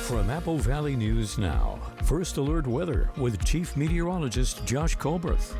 From Apple Valley News Now, First Alert Weather with Chief Meteorologist Josh Colbreth.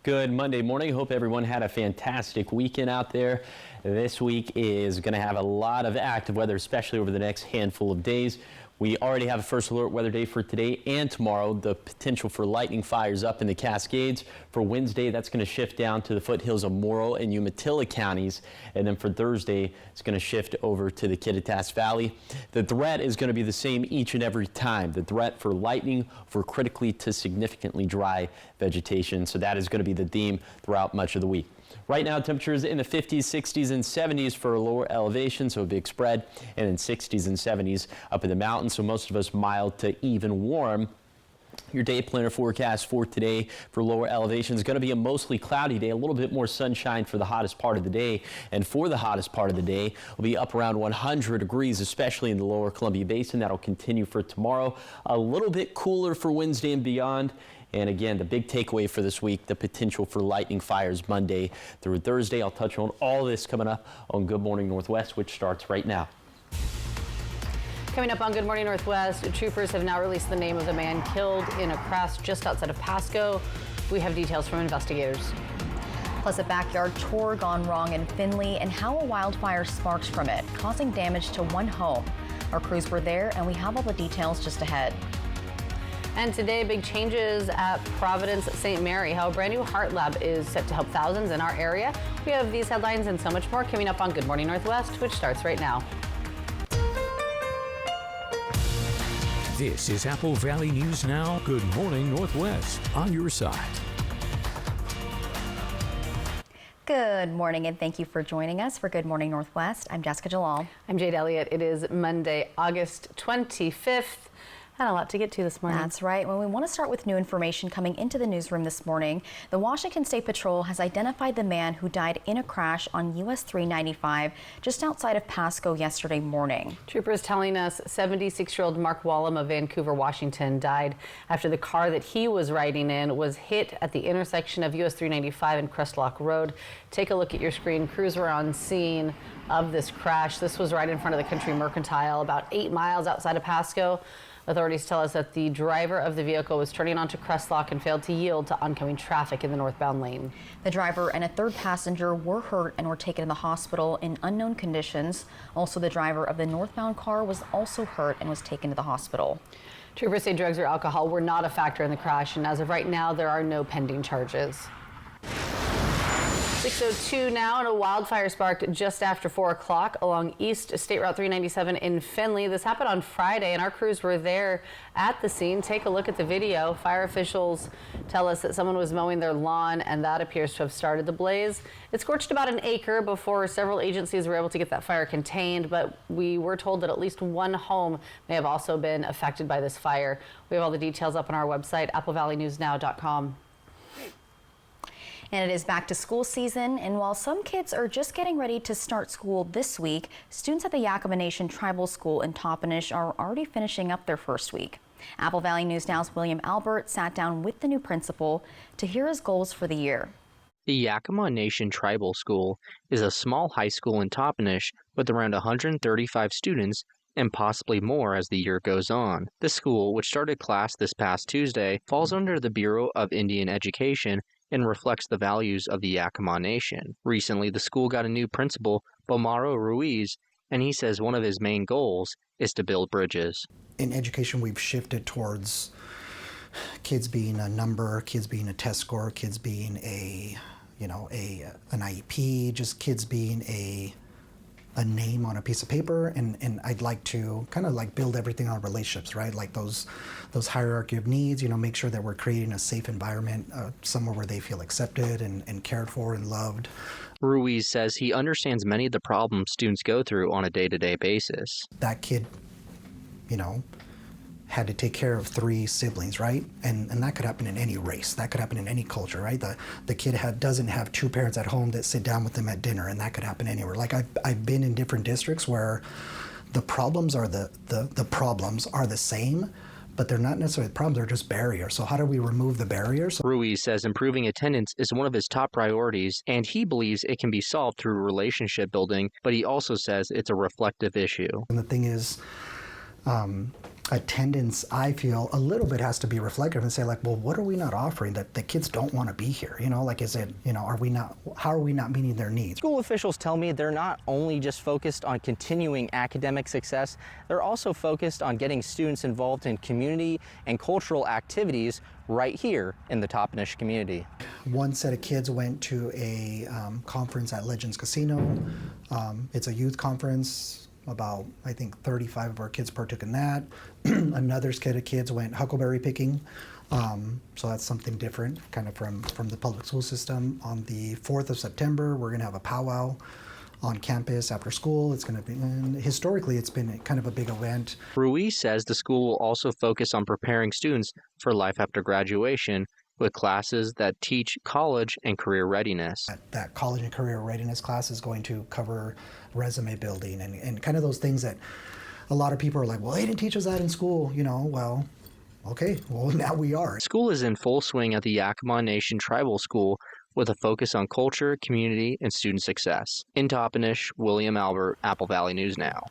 Good Monday morning. Hope everyone had a fantastic weekend out there. This week is going to have a lot of active weather, especially over the next handful of days. We already have a first alert weather day for today and tomorrow. The potential for lightning fires up in the Cascades. For Wednesday, that's going to shift down to the foothills of Morrill and Umatilla counties. And then for Thursday, it's going to shift over to the Kittitas Valley. The threat is going to be the same each and every time. The threat for lightning, for critically to significantly dry vegetation. So that is going to be the theme throughout much of the week. Right now, temperatures in the 50s, 60s, and 70s for lower elevation, so a big spread, and in 60s and 70s up in the mountains, so most of us mild to even warm. Your day planner forecast for today for lower elevation is going to be a mostly cloudy day, a little bit more sunshine for the hottest part of the day. And for the hottest part of the day, will be up around 100 degrees, especially in the lower Columbia Basin. That'll continue for tomorrow. A little bit cooler for Wednesday and beyond. And again, the big takeaway for this week, the potential for lightning fires Monday through Thursday. I'll touch on all this coming up on Good Morning Northwest, which starts right now. Coming up on Good Morning Northwest, troopers have now released the name of the man killed in a crash just outside of Pasco. We have details from investigators. Plus a backyard tour gone wrong in Findlay and how a wildfire sparked from it, causing damage to one home. Our crews were there and we have all the details just ahead. And today, big changes at Providence St. Mary, how a brand new heart lab is set to help thousands in our area. We have these headlines and so much more coming up on Good Morning Northwest, which starts right now. This is Apple Valley News Now. Good Morning Northwest on your side. Good morning and thank you for joining us for Good Morning Northwest. I'm Jessica Jalal. I'm Jade Elliott. It is Monday, August 25th. And a lot to get to this morning. That's right. Well, we want to start with new information coming into the newsroom this morning. The Washington State Patrol has identified the man who died in a crash on US 395 just outside of Pasco yesterday morning. Troopers telling us 76-year-old Mark Wallum of Vancouver, Washington died after the car that he was riding in was hit at the intersection of US 395 and Crestlock Road. Take a look at your screen. Crews were on scene of this crash. This was right in front of the Country Mercantile, about 8 miles outside of Pasco. Authorities tell us that the driver of the vehicle was turning onto Crestlock and failed to yield to oncoming traffic in the northbound lane. The driver and a third passenger were hurt and were taken to the hospital in unknown conditions. Also, the driver of the northbound car was also hurt and was taken to the hospital. Troopers say drugs or alcohol were not a factor in the crash, and as of right now, there are no pending charges. 6:02 now, and a wildfire sparked just after 4 o'clock along East State Route 397 in Findlay. This happened on Friday, and our crews were there at the scene. Take a look at the video. Fire officials tell us that someone was mowing their lawn, and that appears to have started the blaze. It scorched about an acre before several agencies were able to get that fire contained, but we were told that at least one home may have also been affected by this fire. We have all the details up on our website, applevalleynewsnow.com. And it is back to school season, and while some kids are just getting ready to start school this week, students at the Yakima Nation Tribal School in Toppenish are already finishing up their first week. Apple Valley News Now's William Albert sat down with the new principal to hear his goals for the year. The Yakima Nation Tribal School is a small high school in Toppenish with around 135 students and possibly more as the year goes on. The school, which started class this past Tuesday, falls under the Bureau of Indian Education and reflects the values of the Yakima Nation. Recently, the school got a new principal, Bomaro Ruiz, and he says one of his main goals is to build bridges. In education, we've shifted towards kids being a number, kids being a test score, kids being an IEP, just kids being a name on a piece of paper, and I'd like to kind of like build everything on relationships, right? Like those hierarchy of needs, make sure that we're creating a safe environment, somewhere where they feel accepted and cared for and loved. Ruiz says he understands many of the problems students go through on a day-to-day basis. That kid, had to take care of 3 siblings, right? And that could happen in any race. That could happen in any culture, right? The kid doesn't have 2 parents at home that sit down with them at dinner, and that could happen anywhere. Like I've been in different districts where the problems are the problems are the same, but they're not necessarily problems, they're just barriers. So how do we remove the barriers? Ruiz says improving attendance is one of his top priorities, and he believes it can be solved through relationship building, but he also says it's a reflective issue. And the thing is, attendance, I feel, a little bit has to be reflective and say, like, well, what are we not offering that the kids don't want to be here? You know, like, is it, you know, how are we not meeting their needs? School officials tell me they're not only just focused on continuing academic success, they're also focused on getting students involved in community and cultural activities right here in the Toppenish community. One set of kids went to a conference at Legends Casino. It's a youth conference. About, I think, 35 of our kids partook in that. Another set of kids went huckleberry picking. So that's something different, kind of from the public school system. On the 4th of September, we're going to have a powwow on campus after school. It's going to be, and historically, it's been kind of a big event. Ruiz says the school will also focus on preparing students for life after graduation with classes that teach college and career readiness. That college and career readiness class is going to cover resume building and kind of those things that a lot of people are like, well, they didn't teach us that in school, you know. Well, okay, well, now we are. School is in full swing at the Yakima Nation Tribal School with a focus on culture, community, and student success. In Toppenish, William Albert, Apple Valley News Now.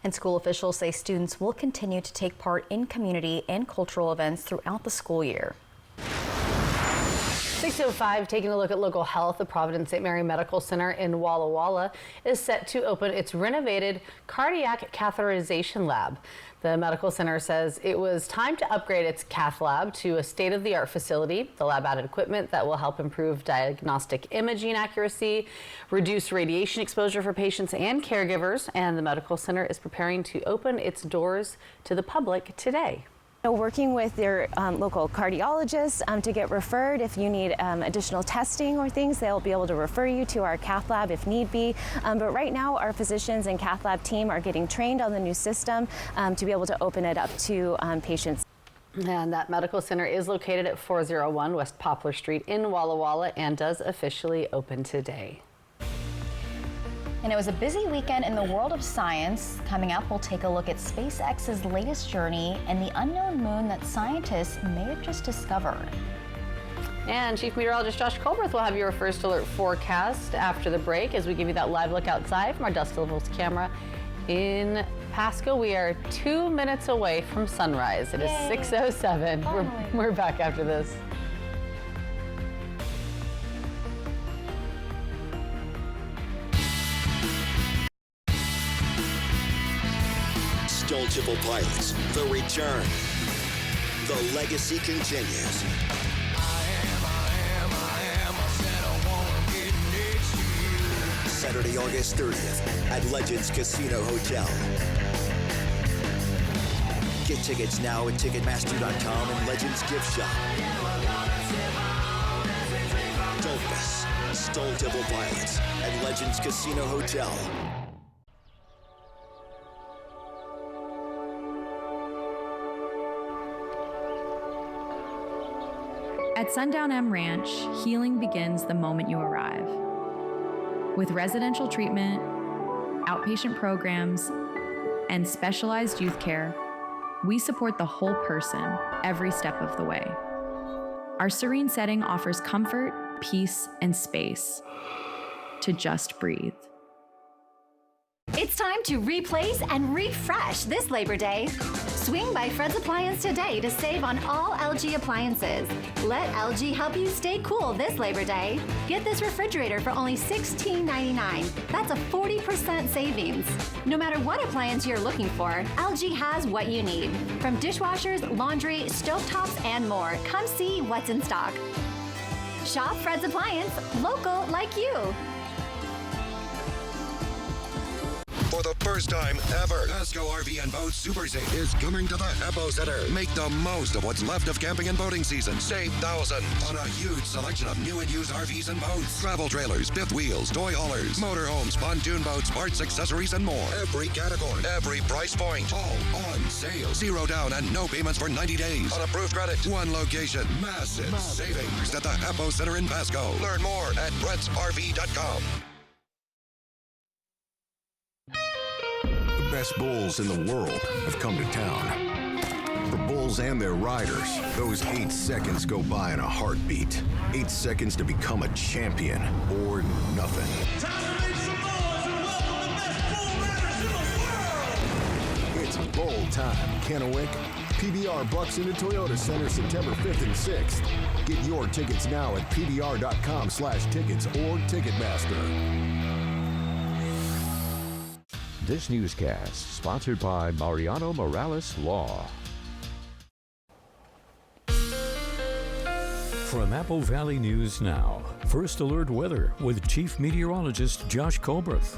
And school officials say students will continue to take part in community and cultural events throughout the school year. 6:05, taking a look at local health. The Providence St. Mary Medical Center in Walla Walla is set to open its renovated cardiac catheterization lab. The medical center says it was time to upgrade its cath lab to a state-of-the-art facility. The lab added equipment that will help improve diagnostic imaging accuracy, reduce radiation exposure for patients and caregivers, and the medical center is preparing to open its doors to the public today. Working with your local cardiologist to get referred. If you need additional testing or things, they'll be able to refer you to our cath lab if need be. But right now, our physicians and cath lab team are getting trained on the new system to be able to open it up to patients. And that medical center is located at 401 West Poplar Street in Walla Walla and does officially open today. And it was a busy weekend in the world of science. Coming up, we'll take a look at SpaceX's latest journey and the unknown moon that scientists may have just discovered. And Chief Meteorologist Josh Colbert will have your first alert forecast after the break as we give you that live look outside from our Dust Levels camera in Pasco. We are 2 minutes away from sunrise. It is 6:07. We're back after this. Stoltable Pilots, the return. The legacy continues. Saturday, August 30th at Legends Casino Hotel. Get tickets now at Ticketmaster.com and Legends Gift Shop. Don't miss Stoltable Pilots at Legends Casino Hotel. At Sundown M Ranch, healing begins the moment you arrive. With residential treatment, outpatient programs, and specialized youth care, we support the whole person every step of the way. Our serene setting offers comfort, peace, and space to just breathe. It's time to replace and refresh this Labor Day. Swing by Fred's Appliance today to save on all LG appliances. Let LG help you stay cool this Labor Day. Get this refrigerator for only $16.99. That's a 40% savings. No matter what appliance you're looking for, LG has what you need. From dishwashers, laundry, stovetops, and more, come see what's in stock. Shop Fred's Appliance, local like you. For the first time ever, Pasco RV and Boat Super Save is coming to the Heppo Center. Make the most of what's left of camping and boating season. Save thousands on a huge selection of new and used RVs and boats. Travel trailers, fifth wheels, toy haulers, motorhomes, pontoon boats, parts, accessories, and more. Every category, every price point, all on sale. Zero down and no payments for 90 days. On approved credit. One location. Massive savings at the Heppo Center in Pasco. Learn more at Brett'sRV.com. The best bulls in the world have come to town. For bulls and their riders, those 8 seconds go by in a heartbeat. 8 seconds to become a champion or nothing. It's time. Kennewick, PBR bucks into Toyota Center September 5th and 6th. Get your tickets now at pbr.com/tickets or Ticketmaster. This newscast sponsored by Mariano Morales Law. From Apple Valley News Now, First Alert Weather with Chief Meteorologist Josh Colbreth.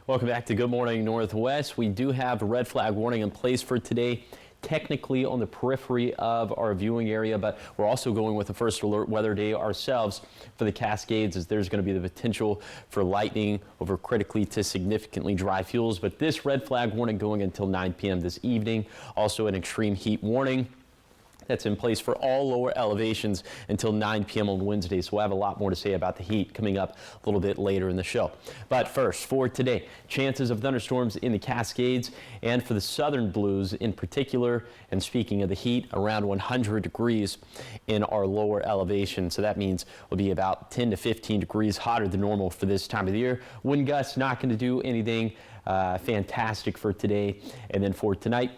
Welcome back to Good Morning Northwest. We do have a red flag warning in place for today, technically on the periphery of our viewing area, but we're also going with a first alert weather day ourselves for the Cascades, as there's going to be the potential for lightning over critically to significantly dry fuels. But this red flag warning going until 9 p.m. this evening. Also an extreme heat warning that's in place for all lower elevations until 9 p.m. on Wednesday. So we'll have a lot more to say about the heat coming up a little bit later in the show. But first, for today, chances of thunderstorms in the Cascades and for the southern blues in particular. And speaking of the heat, around 100 degrees in our lower elevation. So that means we'll be about 10 to 15 degrees hotter than normal for this time of the year. Wind gusts not going to do anything fantastic for today. And then for tonight,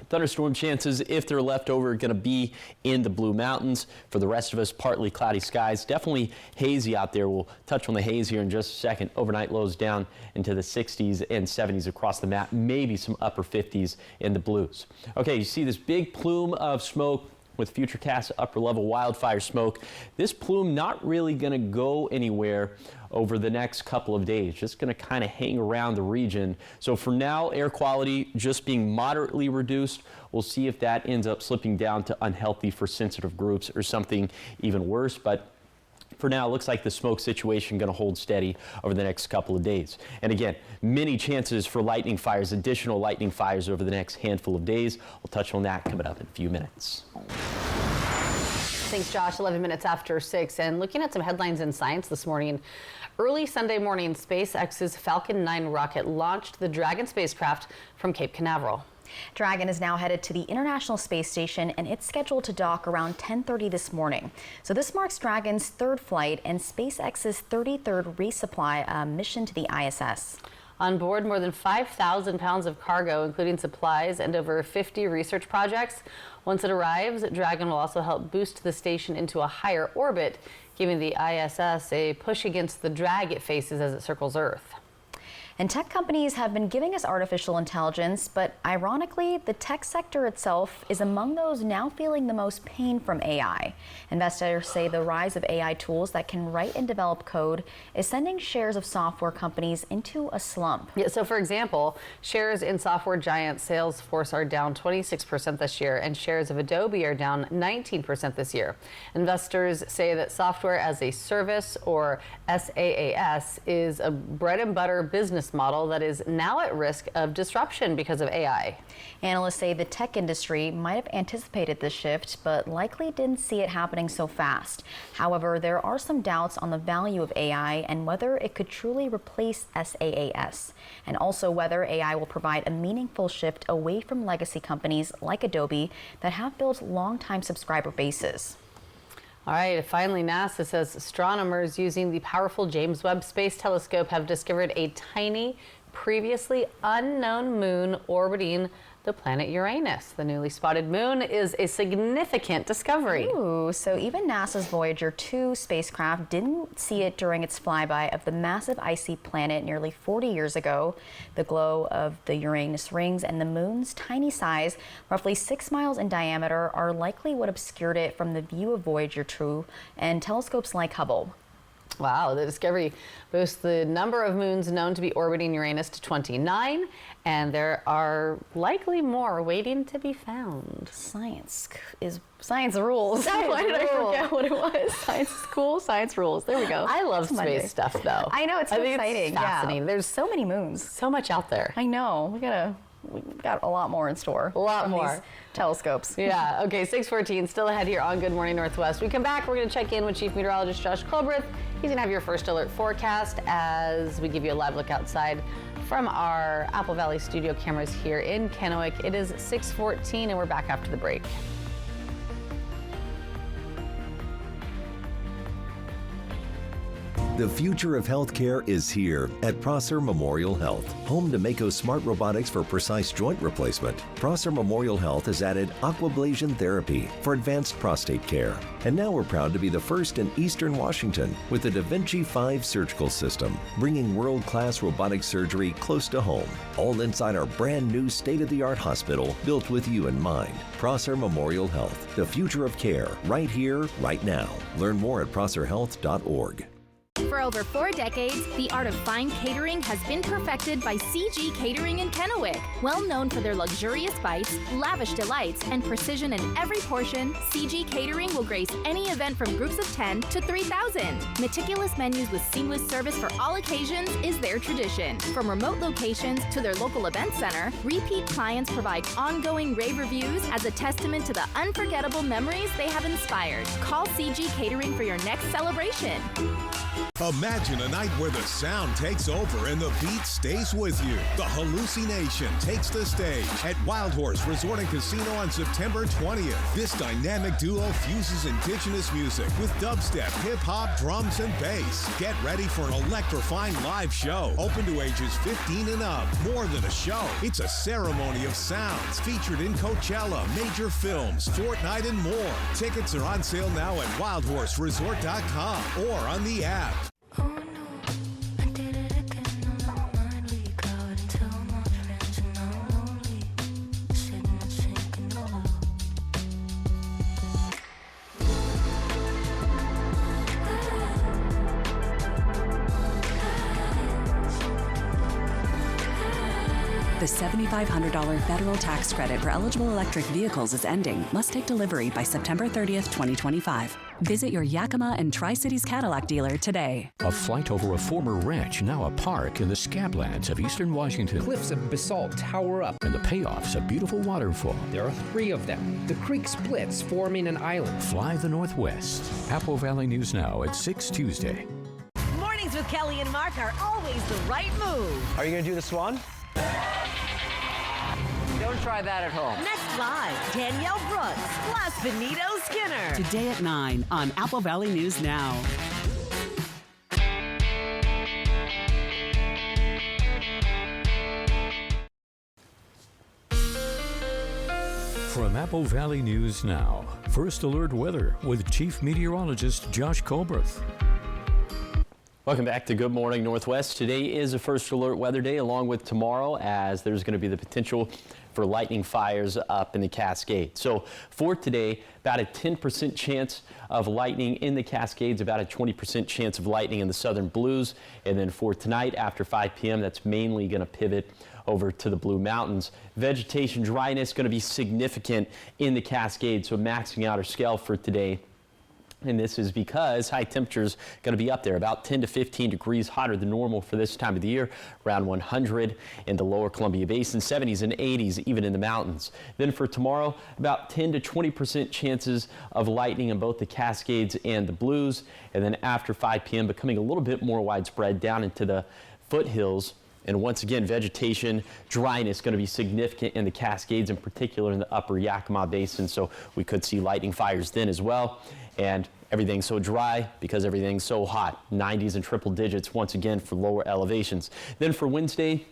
thunderstorm chances, if they're left over, are going to be in the Blue Mountains. For the rest of us, partly cloudy skies. Definitely hazy out there. We'll touch on the haze here in just a second. Overnight lows down into the 60s and 70s across the map. Maybe some upper 50s in the blues. Okay, you see this big plume of smoke with Futurecast upper level wildfire smoke. This plume not really going to go anywhere over the next couple of days, just going to kind of hang around the region. So for now, air quality just being moderately reduced. We'll see if that ends up slipping down to unhealthy for sensitive groups or something even worse. But for now, it looks like the smoke situation going to hold steady over the next couple of days. And again, many chances for lightning fires, additional lightning fires over the next handful of days. We'll touch on that coming up in a few minutes. Thanks, Josh. 11 minutes after 6. And looking at some headlines in science this morning. Early Sunday morning, SpaceX's Falcon 9 rocket launched the Dragon spacecraft from Cape Canaveral. Dragon is now headed to the International Space Station, and it's scheduled to dock around 10:30 this morning. So this marks Dragon's third flight and SpaceX's 33rd resupply mission to the ISS. On board, more than 5,000 pounds of cargo, including supplies and over 50 research projects. Once it arrives, Dragon will also help boost the station into a higher orbit, giving the ISS a push against the drag it faces as it circles Earth. And tech companies have been giving us artificial intelligence, but ironically, the tech sector itself is among those now feeling the most pain from AI. Investors say the rise of AI tools that can write and develop code is sending shares of software companies into a slump. Yeah, so for example, shares in software giant Salesforce are down 26% this year, and shares of Adobe are down 19% this year. Investors say that software as a service, or SaaS, is a bread and butter business model that is now at risk of disruption because of AI. Analysts say the tech industry might have anticipated this shift, but likely didn't see it happening so fast. However, there are some doubts on the value of AI and whether it could truly replace SaaS, and also whether AI will provide a meaningful shift away from legacy companies like Adobe that have built long-time subscriber bases. All right, finally, NASA says astronomers using the powerful James Webb Space Telescope have discovered a tiny, previously unknown moon orbiting the planet Uranus. The newly spotted moon is a significant discovery. Ooh, so even NASA's Voyager 2 spacecraft didn't see it during its flyby of the massive icy planet nearly 40 years ago. The glow of the Uranus rings and the moon's tiny size, roughly 6 miles in diameter, are likely what obscured it from the view of Voyager 2 and telescopes like Hubble. Wow, the discovery boosts the number of moons known to be orbiting Uranus to 29, and there are likely more waiting to be found. Science rules. Why did I forget what it was? Science is cool, science rules. There we go. I love space stuff, though. I know, it's so exciting. It's fascinating. Yeah. There's so many moons. So much out there. I know. We got a lot more in store. A lot more. These telescopes. Yeah. Okay, 6:14, still ahead here on Good Morning Northwest. We come back, we're going to check in with Chief Meteorologist Josh Colbreth. He's going to have your first alert forecast as we give you a live look outside from our Apple Valley studio cameras here in Kennewick. It is 6:14, and we're back after the break. The future of healthcare is here at Prosser Memorial Health, home to Mako Smart Robotics for precise joint replacement. Prosser Memorial Health has added aquablation therapy for advanced prostate care. And now we're proud to be the first in Eastern Washington with the Da Vinci 5 surgical system, bringing world-class robotic surgery close to home, all inside our brand new state-of-the-art hospital built with you in mind. Prosser Memorial Health, the future of care, right here, right now. Learn more at prosserhealth.org. For over 4 decades, the art of fine catering has been perfected by CG Catering in Kennewick. Well known for their luxurious bites, lavish delights, and precision in every portion, CG Catering will grace any event from groups of 10 to 3,000. Meticulous menus with seamless service for all occasions is their tradition. From remote locations to their local event center, repeat clients provide ongoing rave reviews as a testament to the unforgettable memories they have inspired. Call CG Catering for your next celebration. Imagine a night where the sound takes over and the beat stays with you. The Hallucination takes the stage at Wild Horse Resort and Casino on September 20th. This dynamic duo fuses indigenous music with dubstep, hip-hop, drums, and bass. Get ready for an electrifying live show, open to ages 15 and up. More than a show, it's a ceremony of sounds featured in Coachella, major films, Fortnite, and more. Tickets are on sale now at wildhorseresort.com or on the app. The $7,500 federal tax credit for eligible electric vehicles is ending. Must take delivery by September 30th, 2025. Visit your Yakima and Tri-Cities Cadillac dealer today. A flight over a former ranch, now a park in the Scablands of Eastern Washington. Cliffs of basalt tower up. And the payoff's a beautiful waterfall. There are 3 of them. The creek splits, forming an island. Fly the Northwest. Apple Valley News Now at 6 Tuesday. Mornings with Kelly and Mark are always the right move. Are you going to do the swan? Don't try that at home. Next live, Danielle Brooks plus Benito Skinner. Today at 9 on Apple Valley News Now. From Apple Valley News Now, First Alert Weather with Chief Meteorologist Josh Colbert. Welcome back to Good Morning Northwest. Today is a First Alert Weather Day, along with tomorrow, as there's going to be the potential for lightning fires up in the Cascades. So for today, about a 10% chance of lightning in the Cascades, about a 20% chance of lightning in the southern Blues. And then for tonight after 5 p.m., that's mainly going to pivot over to the Blue Mountains. Vegetation dryness going to be significant in the Cascades, so maxing out our scale for today. And this is because high temperatures going to be up there about 10 to 15 degrees hotter than normal for this time of the year, around 100 in the lower Columbia Basin, 70s and 80s even in the mountains. Then for tomorrow, about 10 to 20% chances of lightning in both the Cascades and the Blues. And then after 5 p.m. becoming a little bit more widespread down into the foothills. And once again, vegetation dryness going to be significant in the Cascades, in particular in the upper Yakima Basin. So we could see lightning fires then as well. And everything's so dry because everything's so hot. 90s and triple digits once again for lower elevations. Then for Wednesday,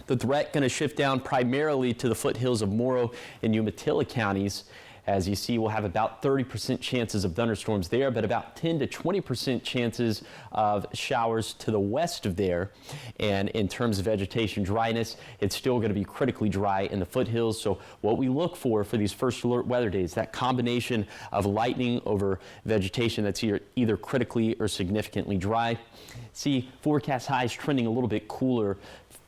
the threat going to shift down primarily to the foothills of Morrow and Umatilla counties. As you see, we'll have about 30% chances of thunderstorms there, but about 10 to 20% chances of showers to the west of there. And in terms of vegetation dryness, it's still going to be critically dry in the foothills. So what we look for these First Alert Weather Days, that combination of lightning over vegetation that's either critically or significantly dry. See, forecast highs trending a little bit cooler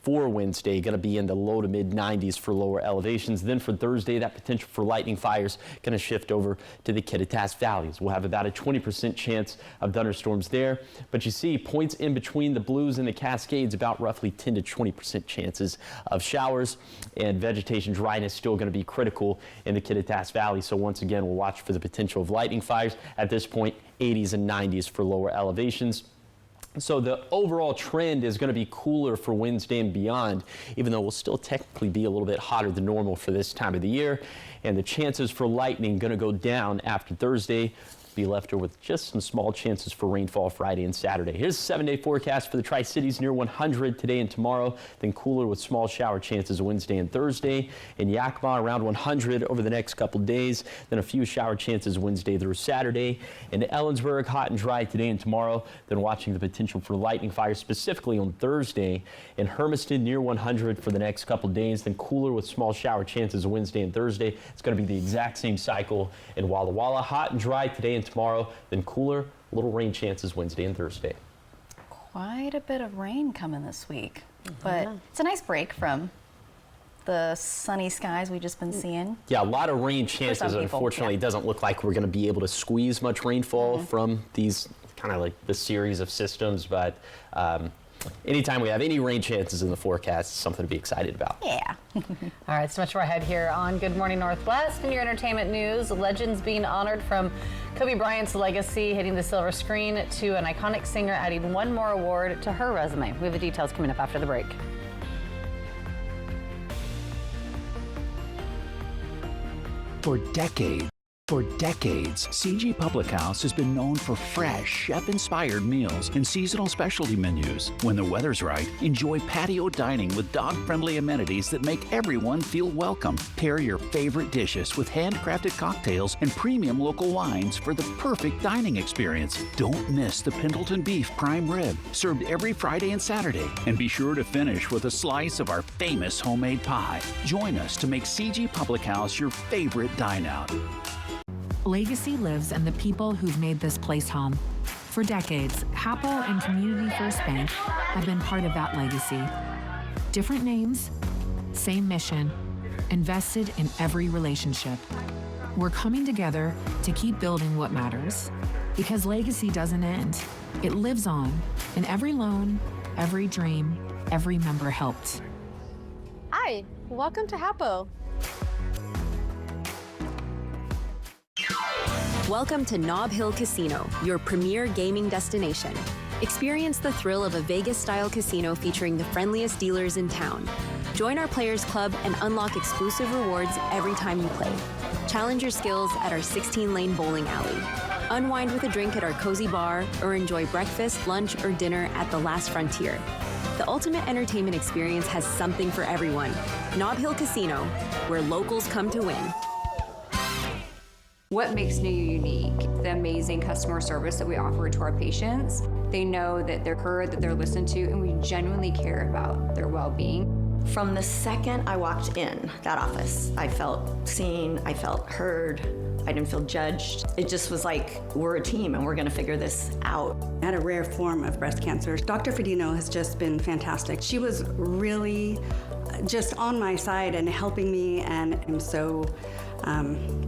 for Wednesday, going to be in the low to mid 90s for lower elevations. Then for Thursday, that potential for lightning fires going to shift over to the Kittitas valleys. We'll have about a 20% chance of thunderstorms there. But you see points in between the Blues and the Cascades, about roughly 10 to 20% chances of showers, and vegetation dryness still going to be critical in the Kittitas Valley. So once again, we'll watch for the potential of lightning fires. At this point, 80s and 90s for lower elevations. So the overall trend is going to be cooler for Wednesday and beyond, even though we'll still technically be a little bit hotter than normal for this time of the year. And the chances for lightning going to go down after Thursday. be left over with just some small chances for rainfall Friday and Saturday. Here's the 7-day forecast for the Tri-Cities, near 100 today and tomorrow, then cooler with small shower chances Wednesday and Thursday. In Yakima, around 100 over the next couple days, then a few shower chances Wednesday through Saturday. In Ellensburg, hot and dry today and tomorrow, then watching the potential for lightning fires specifically on Thursday. In Hermiston, near 100 for the next couple days, then cooler with small shower chances Wednesday and Thursday. It's going to be the exact same cycle in Walla Walla, hot and dry today and tomorrow, then cooler, little rain chances Wednesday and Thursday. Quite a bit of rain coming this week, but it's a nice break from the sunny skies we've just been seeing. Yeah, a lot of rain chances. Unfortunately, it doesn't look like we're going to be able to squeeze much rainfall from these kind of like the series of systems, but anytime we have any rain chances in the forecast, it's something to be excited about. Yeah. All right, so much more ahead here on Good Morning Northwest. In your entertainment news, legends being honored from Kobe Bryant's legacy hitting the silver screen to an iconic singer adding one more award to her resume. We have the details coming up after the break. For decades, CG Public House has been known for fresh, chef-inspired meals and seasonal specialty menus. When the weather's right, enjoy patio dining with dog-friendly amenities that make everyone feel welcome. Pair your favorite dishes with handcrafted cocktails and premium local wines for the perfect dining experience. Don't miss the Pendleton Beef Prime Rib, served every Friday and Saturday. And be sure to finish with a slice of our famous homemade pie. Join us to make CG Public House your favorite dine-out. Legacy lives in the people who've made this place home. For decades, Hapo and Community First Bank have been part of that legacy. Different names, same mission, invested in every relationship. We're coming together to keep building what matters. Because legacy doesn't end. It lives on in every loan, every dream, every member helped. Hi, welcome to Hapo. Welcome to Nob Hill Casino, your premier gaming destination. Experience the thrill of a Vegas-style casino featuring the friendliest dealers in town. Join our Players Club and unlock exclusive rewards every time you play. Challenge your skills at our 16-lane bowling alley. Unwind with a drink at our cozy bar, or enjoy breakfast, lunch, or dinner at the Last Frontier. The ultimate entertainment experience has something for everyone. Nob Hill Casino, where locals come to win. What makes NUU unique? The amazing customer service that we offer to our patients. They know that they're heard, that they're listened to, and we genuinely care about their well-being. From the second I walked in that office, I felt seen, I felt heard, I didn't feel judged. It just was like, we're a team and we're gonna figure this out. I had a rare form of breast cancer. Dr. Fedino has just been fantastic. She was really just on my side and helping me, and I'm so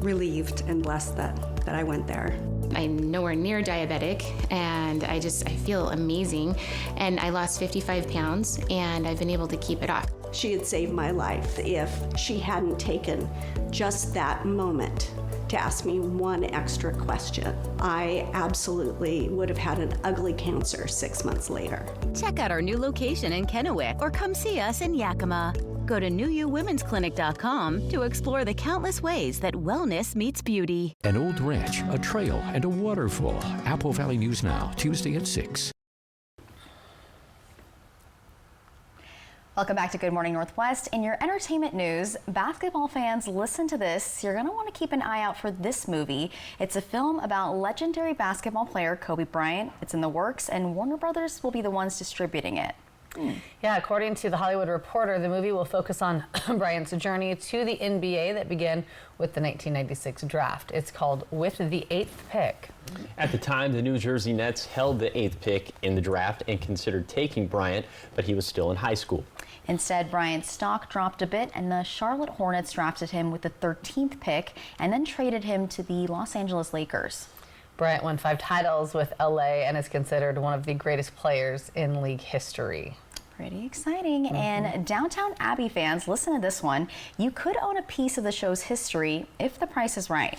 relieved and blessed that I went there. I'm nowhere near diabetic, and I feel amazing. And I lost 55 pounds, and I've been able to keep it off. She had saved my life if she hadn't taken just that moment to ask me one extra question. I absolutely would have had an ugly cancer 6 months later. Check out our new location in Kennewick or come see us in Yakima. Go to NUUWomen'sClinic.com to explore the countless ways that wellness meets beauty. An old ranch, a trail, and a waterfall. Apple Valley News Now, Tuesday at 6. Welcome back to Good Morning Northwest. In your entertainment news, basketball fans, listen to this. You're going to want to keep an eye out for this movie. It's a film about legendary basketball player Kobe Bryant. It's in the works, and Warner Brothers will be the ones distributing it. Yeah, according to The Hollywood Reporter, the movie will focus on Bryant's journey to the NBA that began with the 1996 draft. It's called With the 8th Pick. At the time, the New Jersey Nets held the 8th pick in the draft and considered taking Bryant, but he was still in high school. Instead, Bryant's stock dropped a bit, and the Charlotte Hornets drafted him with the 13th pick and then traded him to the Los Angeles Lakers. Bryant won 5 titles with LA and is considered one of the greatest players in league history. Pretty exciting. And Downtown Abbey fans, listen to this one. You could own a piece of the show's history if the price is right.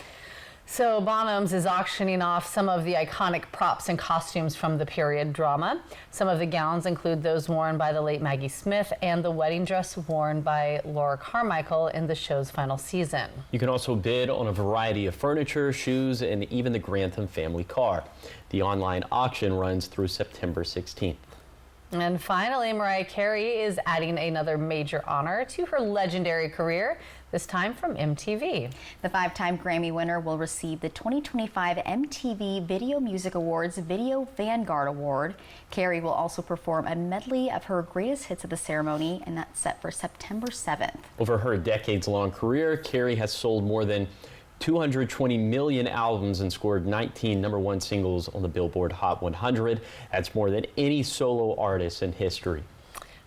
So Bonhams is auctioning off some of the iconic props and costumes from the period drama. Some of the gowns include those worn by the late Maggie Smith and the wedding dress worn by Laura Carmichael in the show's final season. You can also bid on a variety of furniture, shoes, and even the Grantham family car. The online auction runs through September 16th. And finally, Mariah Carey is adding another major honor to her legendary career, this time from MTV. The 5-time Grammy winner will receive the 2025 MTV Video Music Awards Video Vanguard Award. Carey will also perform a medley of her greatest hits at the ceremony, and that's set for September 7th. Over her decades-long career, Carey has sold more than 220 million albums and scored 19 #1 singles on the Billboard Hot 100. That's more than any solo artist in history.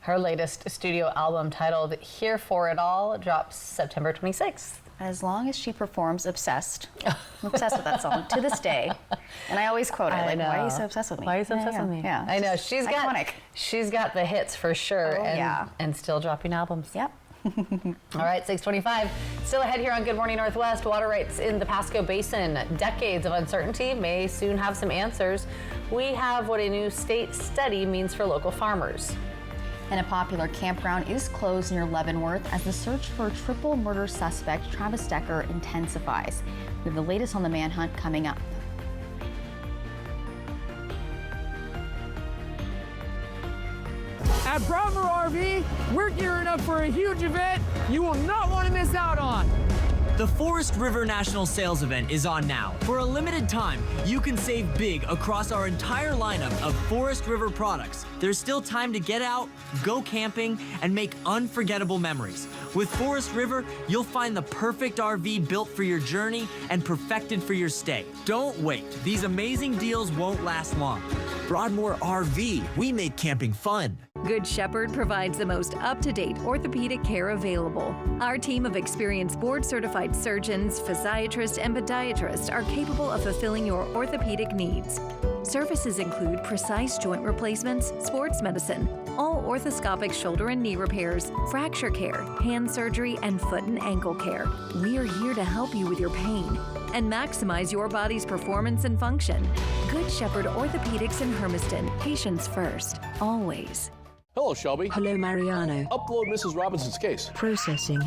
Her latest studio album, titled Here for It All, drops September 26th. As long as she performs Obsessed. I'm obsessed with that song to this day. And I always quote it, like, why are you so obsessed with me? Why are you so obsessed with me? Yeah. I know, she's got the hits for sure. Oh, yeah. And still dropping albums. Yep. All right, 6:25. Still ahead here on Good Morning Northwest. Water rights in the Pasco Basin. Decades of uncertainty may soon have some answers. We have what a new state study means for local farmers. And a popular campground is closed near Leavenworth as the search for triple murder suspect Travis Decker intensifies. We have the latest on the manhunt coming up. At Brownmore RV, we're gearing up for a huge event you will not want to miss out on. The Forest River National Sales Event is on now. For a limited time, you can save big across our entire lineup of Forest River products. There's still time to get out, go camping, and make unforgettable memories. With Forest River, you'll find the perfect RV built for your journey and perfected for your stay. Don't wait. These amazing deals won't last long. Broadmoor RV, we make camping fun. Good Shepherd provides the most up-to-date orthopedic care available. Our team of experienced board-certified surgeons, physiatrists, and podiatrists are capable of fulfilling your orthopedic needs. Services include precise joint replacements, sports medicine, all orthoscopic shoulder and knee repairs, fracture care, hand surgery, and foot and ankle care. We are here to help you with your pain and maximize your body's performance and function. Good Shepherd Orthopedics in Hermiston. Patients first, always. Hello, Shelby. Hello, Mariano. Upload Mrs. Robinson's case. Processing.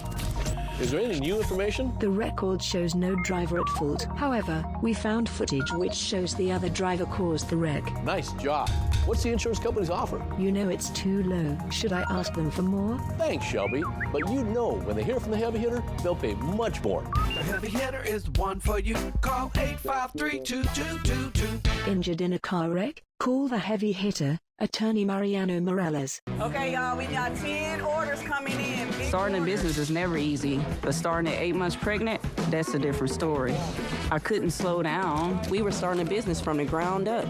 Is there any new information? The record shows no driver at fault. However, we found footage which shows the other driver caused the wreck. Nice job. What's the insurance company's offer? You know it's too low. Should I ask them for more? Thanks, Shelby. But you know when they hear from the heavy hitter, they'll pay much more. The heavy hitter is the one for you. Call 853-2222. Injured in a car wreck? Call the heavy hitter, Attorney Mariano Morales. Okay, y'all, we got 10 orders coming in. Starting a business is never easy, but starting at 8 months pregnant, that's a different story. I couldn't slow down. We were starting a business from the ground up.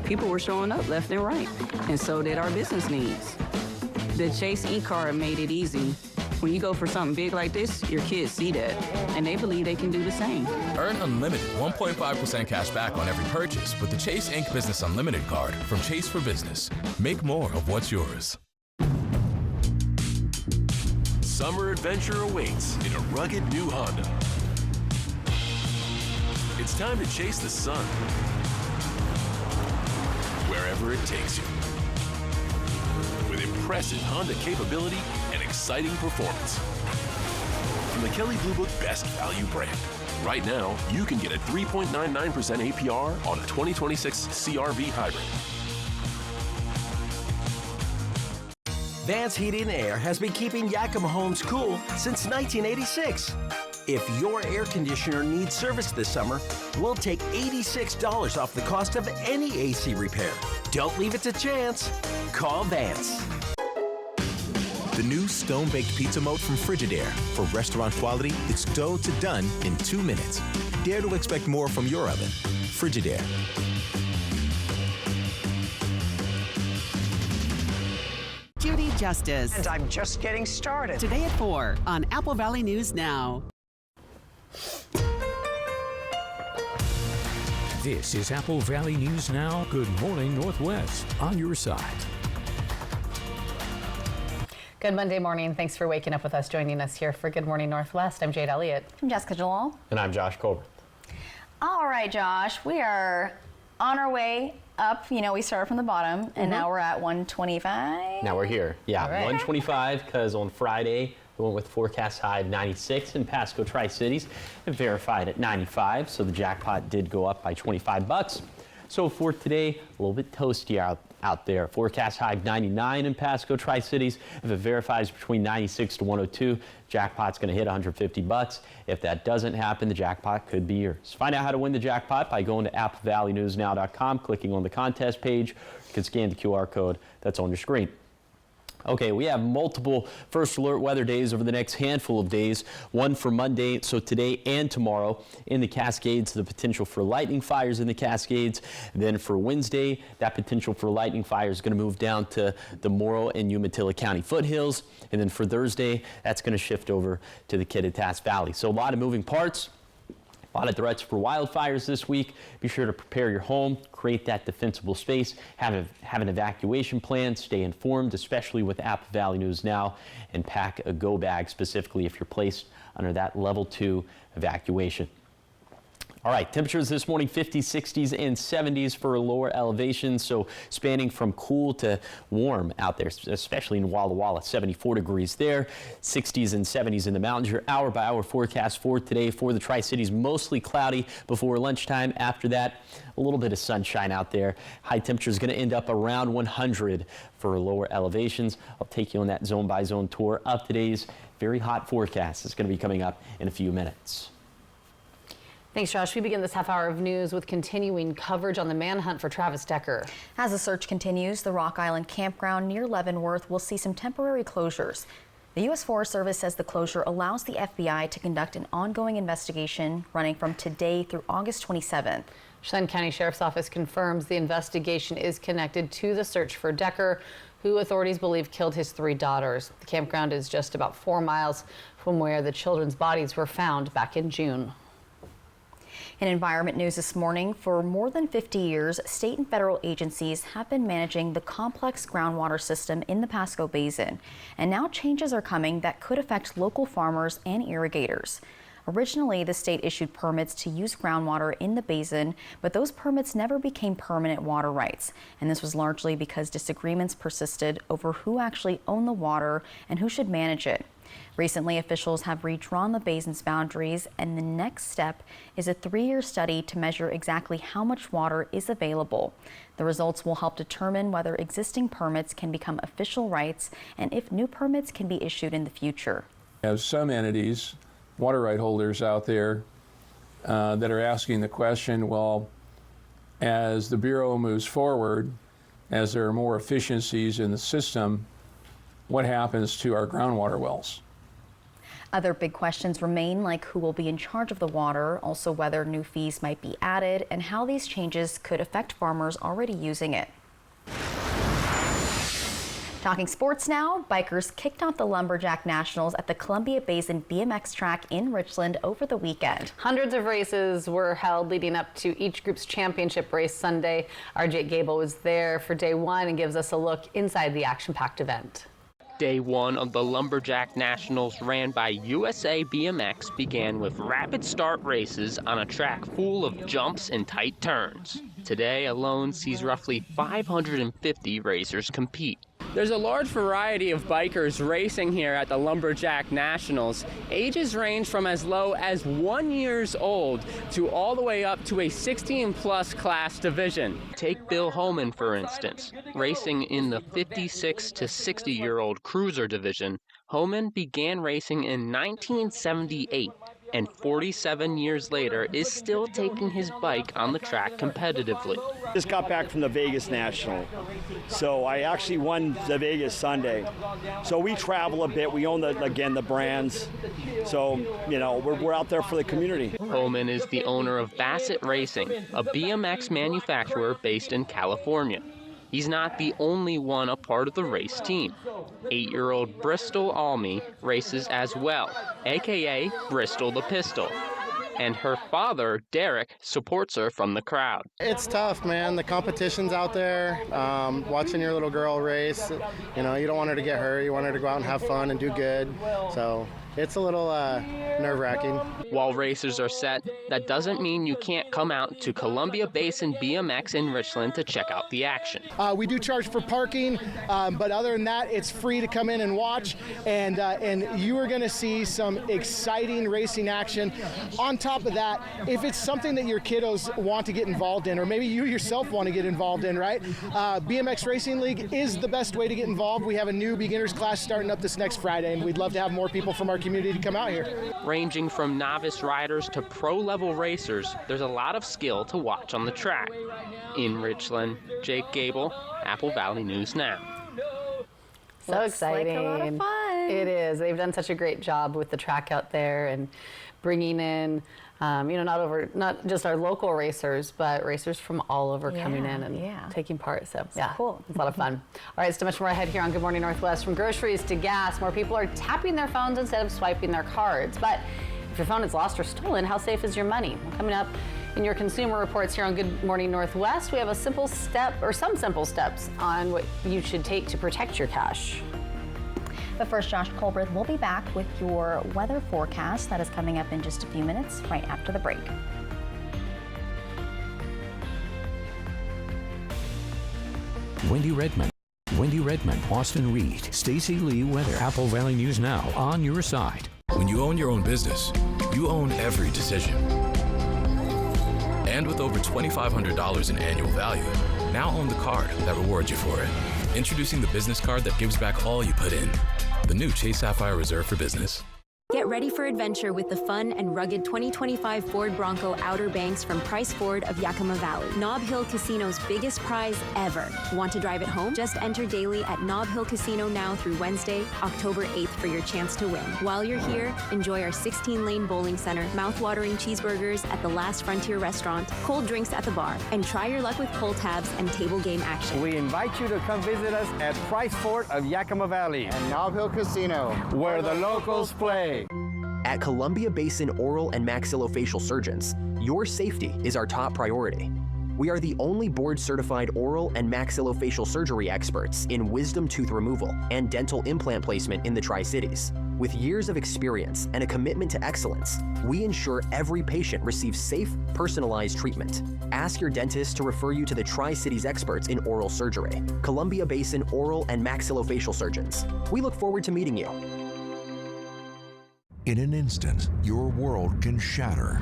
People were showing up left and right, and so did our business needs. The Chase e-card made it easy. When you go for something big like this, your kids see that, and they believe they can do the same. Earn unlimited 1.5% cash back on every purchase with the Chase Inc. Business Unlimited card from Chase for Business. Make more of what's yours. Summer adventure awaits in a rugged new Honda. It's time to chase the sun wherever it takes you. With impressive Honda capability and exciting performance. From the Kelley Blue Book Best Value brand. Right now, you can get a 3.99% APR on a 2026 CR-V hybrid. Vance Heating and Air has been keeping Yakima homes cool since 1986. If your air conditioner needs service this summer, we'll take $86 off the cost of any AC repair. Don't leave it to chance. Call Vance. The new stone-baked pizza mode from Frigidaire. For restaurant quality, it's dough to done in 2 minutes. Dare to expect more from your oven. Frigidaire. Judy Justice. And I'm just getting started. Today at 4 on Apple Valley News Now. This is Apple Valley News Now. Good morning, Northwest. On your side. Good Monday morning. Thanks for waking up with us, joining us here for Good Morning Northwest. I'm Jade Elliott. I'm Jessica Jalal. And I'm Josh Colbert. All right, Josh, we are on our way up. You know, we started from the bottom, and now we're at 125. Now we're here. Yeah, All right. 125, because on Friday, we went with forecast high of 96 in Pasco Tri-Cities and verified at 95, so the jackpot did go up by 25 bucks. So for today, a little bit toasty out there. Forecast high of 99 in Pasco Tri-Cities. If it verifies between 96 to 102, jackpot's going to hit 150 bucks. If that doesn't happen, the jackpot could be yours. Find out how to win the jackpot by going to AppleValleyNewsNow.com, clicking on the contest page. You can scan the QR code that's on your screen. Okay, we have multiple first alert weather days over the next handful of days. One for Monday, so today and tomorrow in the Cascades, the potential for lightning fires in the Cascades. Then for Wednesday, that potential for lightning fire is going to move down to the Morrow and Umatilla County foothills. And then for Thursday, that's going to shift over to the Kittitas Valley. So a lot of moving parts. A lot of threats for wildfires this week. Be sure to prepare your home, create that defensible space, have an evacuation plan, stay informed, especially with Apple Valley News Now, and pack a go bag specifically if you're placed under that level 2 evacuation. All right, temperatures this morning, 50s, 60s, and 70s for lower elevations, so spanning from cool to warm out there, especially in Walla Walla, 74 degrees there, 60s and 70s in the mountains. Your hour-by-hour forecast for today for the Tri-Cities, mostly cloudy before lunchtime. After that, a little bit of sunshine out there. High temperature is going to end up around 100 for lower elevations. I'll take you on that zone-by-zone tour of today's very hot forecast. It's going to be coming up in a few minutes. Thanks, Josh. We begin this half hour of news with continuing coverage on the manhunt for Travis Decker. As the search continues, the Rock Island campground near Leavenworth will see some temporary closures. The U.S. Forest Service says the closure allows the FBI to conduct an ongoing investigation running from today through August 27th. Chelan County Sheriff's Office confirms the investigation is connected to the search for Decker, who authorities believe killed his 3 daughters. The campground is just about 4 miles from where the children's bodies were found back in June. In environment news this morning, for more than 50 years, state and federal agencies have been managing the complex groundwater system in the Pasco Basin. And now changes are coming that could affect local farmers and irrigators. Originally, the state issued permits to use groundwater in the basin, but those permits never became permanent water rights. And this was largely because disagreements persisted over who actually owned the water and who should manage it. Recently, officials have redrawn the basin's boundaries, and the next step is a 3-year study to measure exactly how much water is available. The results will help determine whether existing permits can become official rights and if new permits can be issued in the future. We have some entities, water right holders out there that are asking the question, well, as the Bureau moves forward, as there are more efficiencies in the system, what happens to our groundwater wells? Other big questions remain, like who will be in charge of the water, also whether new fees might be added, and how these changes could affect farmers already using it. Talking sports now, bikers kicked off the Lumberjack Nationals at the Columbia Basin BMX track in Richland over the weekend. Hundreds of races were held leading up to each group's championship race Sunday. Our Jake Gable was there for day 1 and gives us a look inside the action-packed event. Day 1 of the Lumberjack Nationals ran by USA BMX began with rapid start races on a track full of jumps and tight turns. Today alone sees roughly 550 racers compete. There's a large variety of bikers racing here at the Lumberjack Nationals. Ages range from as low as 1 year old to all the way up to a 16-plus class division. Take Bill Holman, for instance. Racing in the 56 to 60-year-old cruiser division, Holman began racing in 1978. And 47 years later is still taking his bike on the track competitively. Just got back from the Vegas National, so I actually won the Vegas Sunday. So we travel a bit. We own the brands. So we're out there for the community. Holman is the owner of Bassett Racing, a BMX manufacturer based in California. He's not the only one a part of the race team. 8-year-old Bristol Almy races as well, aka Bristol the Pistol. And her father, Derek, supports her from the crowd. It's tough, man. The competition's out there. Watching your little girl race, you don't want her to get hurt. You want her to go out and have fun and do good. So it's a little nerve-wracking. While racers are set, that doesn't mean you can't come out to Columbia Basin BMX in Richland to check out the action. We do charge for parking, but other than that, it's free to come in and watch, and you are going to see some exciting racing action. On top of that, if it's something that your kiddos want to get involved in, or maybe you yourself want to get involved in, right? BMX Racing League is the best way to get involved. We have a new beginners class starting up this next Friday, and we'd love to have more people from our community to come out here. Ranging from novice riders to pro-level racers, there's a lot of skill to watch on the track. In Richland, Jake Gable, Apple Valley News Now. So Looks exciting. like a lot of fun. It is. They've done such a great job with the track out there and bringing in, not just our local racers, but racers from all over coming in and taking part. So cool. It's a lot of fun. All right, so much more ahead here on Good Morning Northwest. From groceries to gas, more people are tapping their phones instead of swiping their cards. But if your phone is lost or stolen, how safe is your money? Well, coming up in your consumer reports here on Good Morning Northwest, we have a simple step, or some simple steps on what you should take to protect your cash. But first, Josh Colbreth will be back with your weather forecast. That is coming up in just a few minutes, right after the break. Wendy Redmond, Austin Reed, Stacy Lee weather. Apple Valley News Now on your side. When you own your own business, you own every decision. And with over $2,500 in annual value, now own the card that rewards you for it. Introducing the business card that gives back all you put in. The new Chase Sapphire Reserve for Business. Get ready for adventure with the fun and rugged 2025 Ford Bronco Outer Banks from Price Ford of Yakima Valley. Nob Hill Casino's biggest prize ever. Want to drive it home? Just enter daily at Nob Hill Casino now through Wednesday, October 8th for your chance to win. While you're here, enjoy our 16-lane bowling center, mouth-watering cheeseburgers at the Last Frontier restaurant, cold drinks at the bar, and try your luck with pull tabs and table game action. We invite you to come visit us at Price Ford of Yakima Valley and Nob Hill Casino, where the locals play. At Columbia Basin Oral and Maxillofacial Surgeons, your safety is our top priority. We are the only board-certified oral and maxillofacial surgery experts in wisdom tooth removal and dental implant placement in the Tri-Cities. With years of experience and a commitment to excellence, we ensure every patient receives safe, personalized treatment. Ask your dentist to refer you to the Tri-Cities experts in oral surgery, Columbia Basin Oral and Maxillofacial Surgeons. We look forward to meeting you. In an instant, your world can shatter.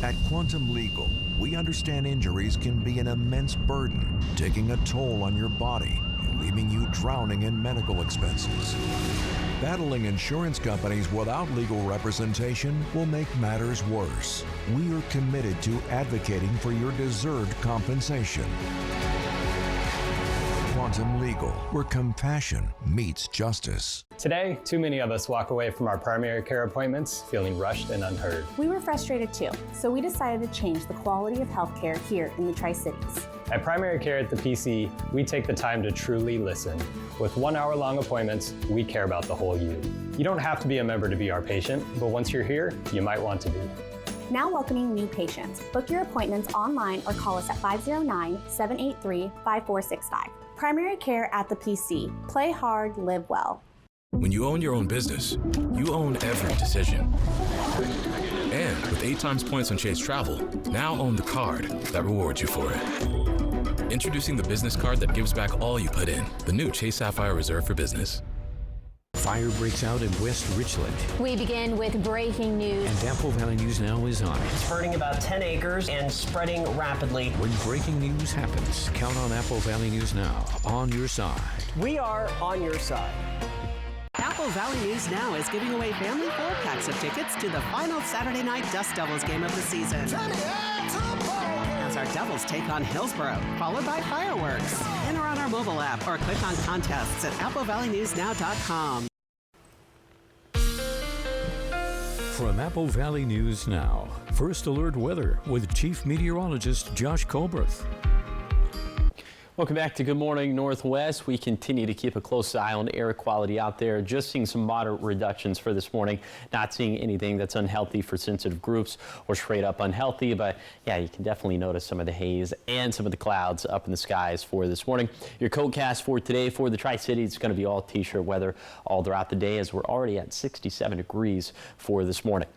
At Quantum Legal, we understand injuries can be an immense burden, taking a toll on your body and leaving you drowning in medical expenses. Battling insurance companies without legal representation will make matters worse. We are committed to advocating for your deserved compensation. Quantum Legal, where compassion meets justice. Today, too many of us walk away from our primary care appointments feeling rushed and unheard. We were frustrated too, so we decided to change the quality of healthcare here in the Tri-Cities. At Primary Care at the PC, we take the time to truly listen. With 1 hour-long appointments, we care about the whole you. You don't have to be a member to be our patient, but once you're here, you might want to be. Now welcoming new patients. Book your appointments online or call us at 509-783-5465. Primary Care at the PC. Play hard, live well. When you own your own business, you own every decision. And with 8 times points on Chase Travel, now own the card that rewards you for it. Introducing the business card that gives back all you put in. The new Chase Sapphire Reserve for Business. Fire breaks out in West Richland. We begin with breaking news. And Apple Valley News Now is on it. It's burning about 10 acres and spreading rapidly. When breaking news happens, count on Apple Valley News Now on your side. We are on your side. Apple Valley News Now is giving away family 4-packs of tickets to the final Saturday night Dust Devils game of the season. As our Devils take on Hillsborough, followed by fireworks. Enter on our mobile app or click on contests at applevalleynewsnow.com. From Apple Valley News Now, First Alert Weather with Chief Meteorologist Josh Colbreth. Welcome back to Good Morning Northwest. We continue to keep a close eye on air quality out there. Just seeing some moderate reductions for this morning. Not seeing anything that's unhealthy for sensitive groups or straight up unhealthy. But yeah, you can definitely notice some of the haze and some of the clouds up in the skies for this morning. Your coatcast for today for the Tri-Cities, it's going to be all t-shirt weather all throughout the day as we're already at 67 degrees for this morning.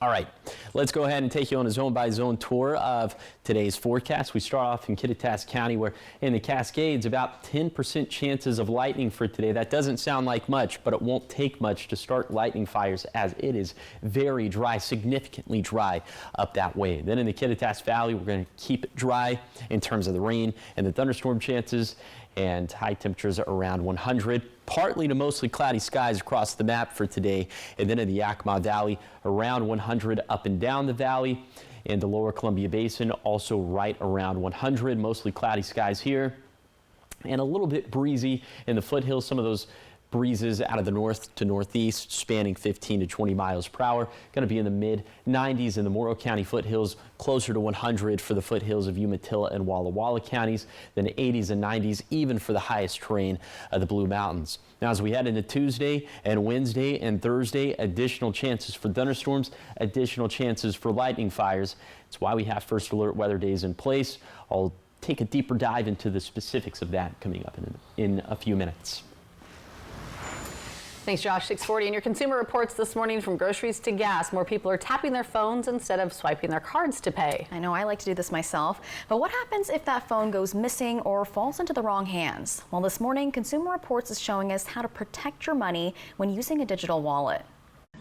All right, let's go ahead and take you on a zone-by-zone tour of today's forecast. We start off in Kittitas County, where in the Cascades, about 10% chances of lightning for today. That doesn't sound like much, but it won't take much to start lightning fires as it is very dry, significantly dry up that way. Then in the Kittitas Valley, we're going to keep it dry in terms of the rain and the thunderstorm chances, and high temperatures around 100. Partly to mostly cloudy skies across the map for today. And then in the Yakima Valley, around 100 up and down the valley. In the lower Columbia Basin, also right around 100. Mostly cloudy skies here. And a little bit breezy in the foothills. Some of those breezes out of the north to northeast spanning 15 to 20 miles per hour. Going to be in the mid 90s in the Morrow County foothills, closer to 100 for the foothills of Umatilla and Walla Walla counties, then 80s and 90s even for the highest terrain of the Blue Mountains. Now as we head into Tuesday and Wednesday and Thursday, additional chances for thunderstorms, additional chances for lightning fires. It's why we have first alert weather days in place. I'll take a deeper dive into the specifics of that coming up in a few minutes. Thanks, Josh. 6:40 in your consumer reports this morning. From groceries to gas, more people are tapping their phones instead of swiping their cards to pay. I know, I like to do this myself. But what happens if that phone goes missing or falls into the wrong hands? Well, this morning, Consumer Reports is showing us how to protect your money when using a digital wallet.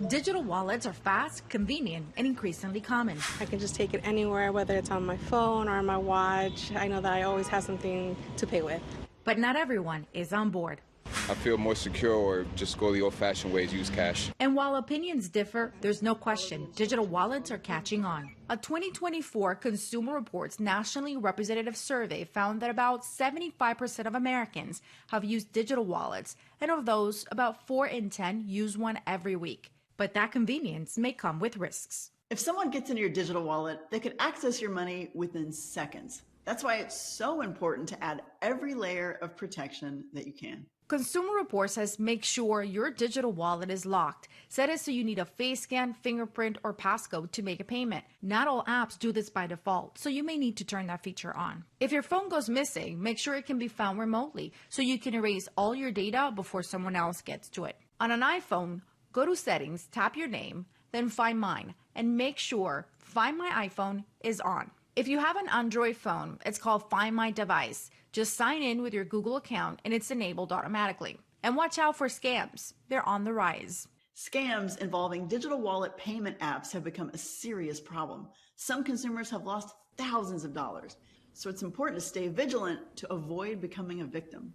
Digital wallets are fast, convenient, and increasingly common. I can just take it anywhere, whether it's on my phone or on my watch. I know that I always have something to pay with. But not everyone is on board. I feel more secure, or just go the old-fashioned ways, use cash. And while opinions differ, there's no question digital wallets are catching on. A 2024 Consumer Reports nationally representative survey found that about 75% of Americans have used digital wallets, and of those, about 4 in 10 use one every week. But that convenience may come with risks. If someone gets into your digital wallet, they could access your money within seconds. That's why it's so important to add every layer of protection that you can. Consumer Reports says make sure your digital wallet is locked. Set it so you need a face scan, fingerprint, or passcode to make a payment. Not all apps do this by default, so you may need to turn that feature on. If your phone goes missing, make sure it can be found remotely so you can erase all your data before someone else gets to it. On an iPhone, go to Settings, tap your name, then Find Mine, and make sure Find My iPhone is on. If you have an Android phone, it's called Find My Device. Just sign in with your Google account and it's enabled automatically. And watch out for scams. They're on the rise. Scams involving digital wallet payment apps have become a serious problem. Some consumers have lost thousands of dollars. So it's important to stay vigilant to avoid becoming a victim.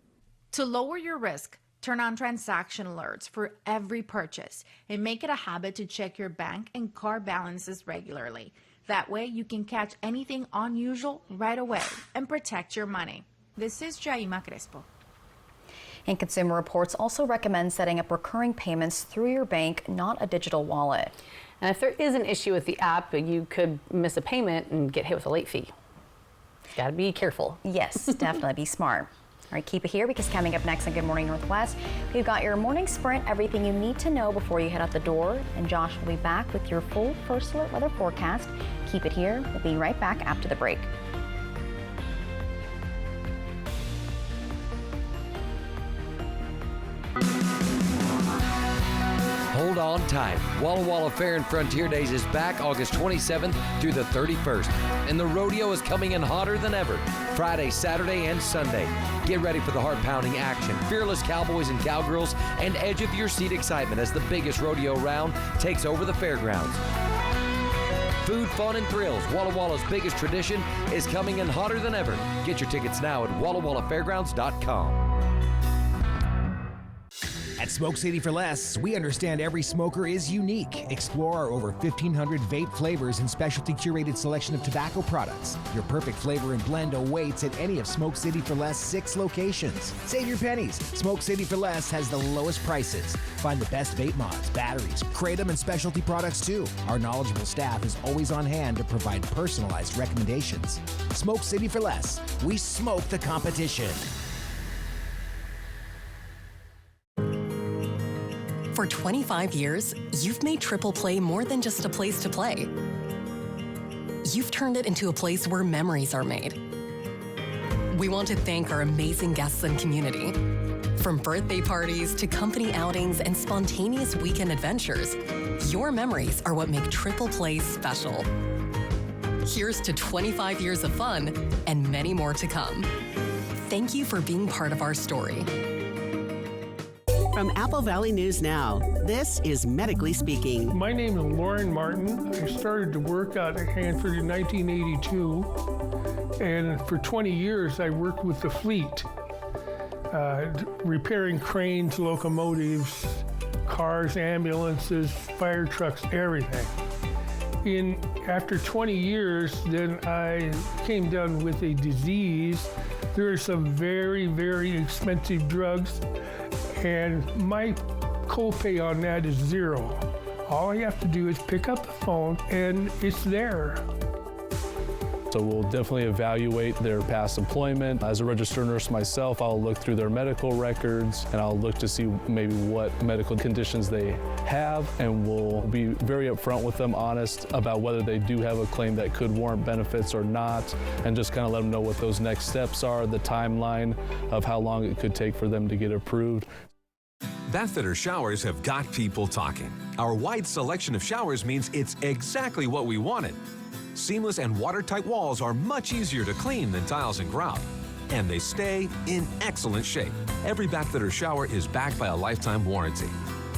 To lower your risk, turn on transaction alerts for every purchase and make it a habit to check your bank and card balances regularly. That way you can catch anything unusual right away and protect your money. This is Jaima Crespo. And Consumer Reports also recommend setting up recurring payments through your bank, not a digital wallet. And if there is an issue with the app, you could miss a payment and get hit with a late fee. Got to be careful. Yes, definitely be smart. All right, keep it here because coming up next on Good Morning Northwest, we've got your morning sprint, everything you need to know before you head out the door. And Josh will be back with your full first alert weather forecast. Keep it here. We'll be right back after the break. Hold on tight. Walla Walla Fair and Frontier Days is back August 27th through the 31st. And the rodeo is coming in hotter than ever. Friday, Saturday, and Sunday. Get ready for the heart-pounding action, fearless cowboys and cowgirls, and edge-of-your-seat excitement as the biggest rodeo round takes over the fairgrounds. Food, fun, and thrills. Walla Walla's biggest tradition is coming in hotter than ever. Get your tickets now at WallaWallaFairgrounds.com. At Smoke City for Less, we understand every smoker is unique. Explore our over 1,500 vape flavors and specialty curated selection of tobacco products. Your perfect flavor and blend awaits at any of Smoke City for Less 6 locations. Save your pennies. Smoke City for Less has the lowest prices. Find the best vape mods, batteries, kratom, and specialty products too. Our knowledgeable staff is always on hand to provide personalized recommendations. Smoke City for Less. We smoke the competition. For 25 years, you've made Triple Play more than just a place to play. You've turned it into a place where memories are made. We want to thank our amazing guests and community. From birthday parties to company outings and spontaneous weekend adventures, your memories are what make Triple Play special. Here's to 25 years of fun and many more to come. Thank you for being part of our story. From Apple Valley News Now, this is Medically Speaking. My name is Lauren Martin. I started to work out at Hanford in 1982, and for 20 years I worked with the fleet, repairing cranes, locomotives, cars, ambulances, fire trucks, everything. After 20 years, then I came down with a disease. There are some very, very expensive drugs, and my copay on that is $0. All I have to do is pick up the phone and it's there. So we'll definitely evaluate their past employment. As a registered nurse myself, I'll look through their medical records and I'll look to see maybe what medical conditions they have, and we'll be very upfront with them, honest about whether they do have a claim that could warrant benefits or not, and just kind of let them know what those next steps are, the timeline of how long it could take for them to get approved. Bathfitter showers have got people talking. Our wide selection of showers means it's exactly what we wanted. Seamless and watertight walls are much easier to clean than tiles and grout, and they stay in excellent shape. Every Bathfitter shower is backed by a lifetime warranty.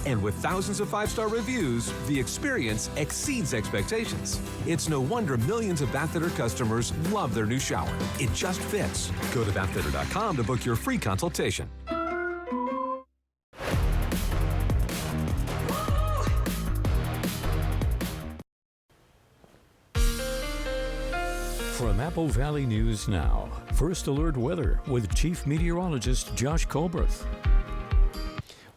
And with thousands of 5-star reviews, the experience exceeds expectations. It's no wonder millions of Bathfitter customers love their new shower. It just fits. Go to bathfitter.com to book your free consultation. From Apple Valley News Now, First Alert Weather with Chief Meteorologist Josh Colbert.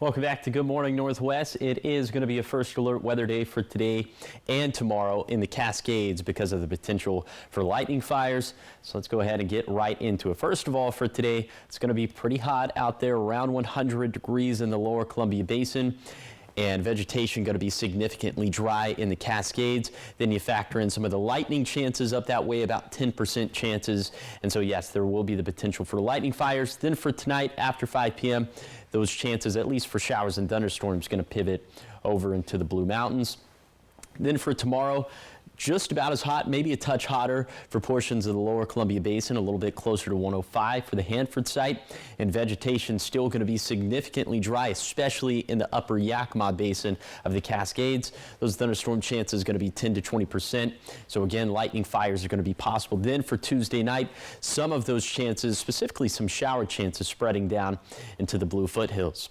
Welcome back to Good Morning Northwest. It is going to be a first alert weather day for today and tomorrow in the Cascades because of the potential for lightning fires. So let's go ahead and get right into it. First of all, for today, it's going to be pretty hot out there, around 100 degrees in the lower Columbia Basin. And vegetation going to be significantly dry in the Cascades. Then you factor in some of the lightning chances up that way, about 10% chances. And so, yes, there will be the potential for lightning fires. Then for tonight after 5 p.m., those chances, at least for showers and thunderstorms, going to pivot over into the Blue Mountains. Then for tomorrow, just about as hot, maybe a touch hotter for portions of the lower Columbia Basin, a little bit closer to 105 for the Hanford site. And vegetation still going to be significantly dry, especially in the upper Yakima Basin of the Cascades. Those thunderstorm chances going to be 10 to 20%. So again, lightning fires are going to be possible. Then for Tuesday night, some of those chances, specifically some shower chances, spreading down into the Blue Foothills.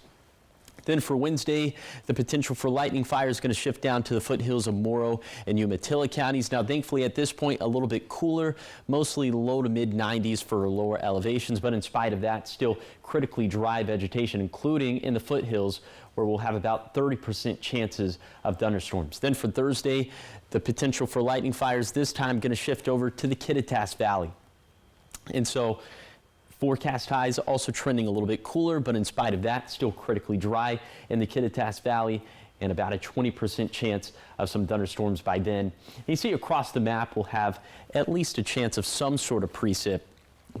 Then for Wednesday, the potential for lightning fire is going to shift down to the foothills of Morrow and Umatilla counties. Now, thankfully, at this point, a little bit cooler, mostly low to mid 90s for lower elevations. But in spite of that, still critically dry vegetation, including in the foothills, where we'll have about 30% chances of thunderstorms. Then for Thursday, the potential for lightning fires this time going to shift over to the Kittitas Valley. And so forecast highs also trending a little bit cooler, but in spite of that, still critically dry in the Kittitas Valley, and about a 20% chance of some thunderstorms by then. You see across the map, we'll have at least a chance of some sort of precip,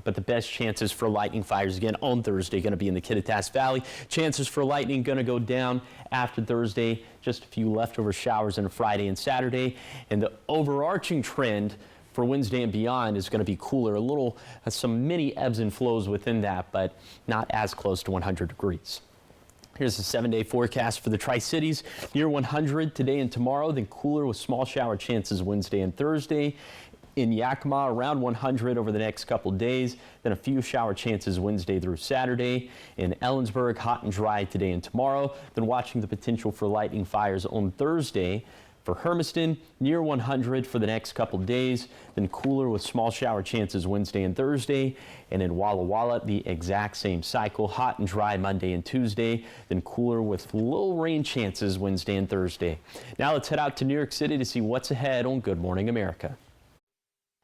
but the best chances for lightning fires again on Thursday going to be in the Kittitas Valley. Chances for lightning going to go down after Thursday, just a few leftover showers on Friday and Saturday, and the overarching trend for Wednesday and beyond is going to be cooler, a little, some mini ebbs and flows within that, but not as close to 100 degrees. Here's the 7-day forecast for the Tri-Cities. Near 100 today and tomorrow, then cooler with small shower chances Wednesday and Thursday. In Yakima, around 100 over the next couple days, then a few shower chances Wednesday through Saturday. In Ellensburg, hot and dry today and tomorrow, then watching the potential for lightning fires on Thursday. For Hermiston, near 100 for the next couple days, then cooler with small shower chances Wednesday and Thursday. And in Walla Walla, the exact same cycle, hot and dry Monday and Tuesday, then cooler with low rain chances Wednesday and Thursday. Now let's head out to New York City to see what's ahead on Good Morning America.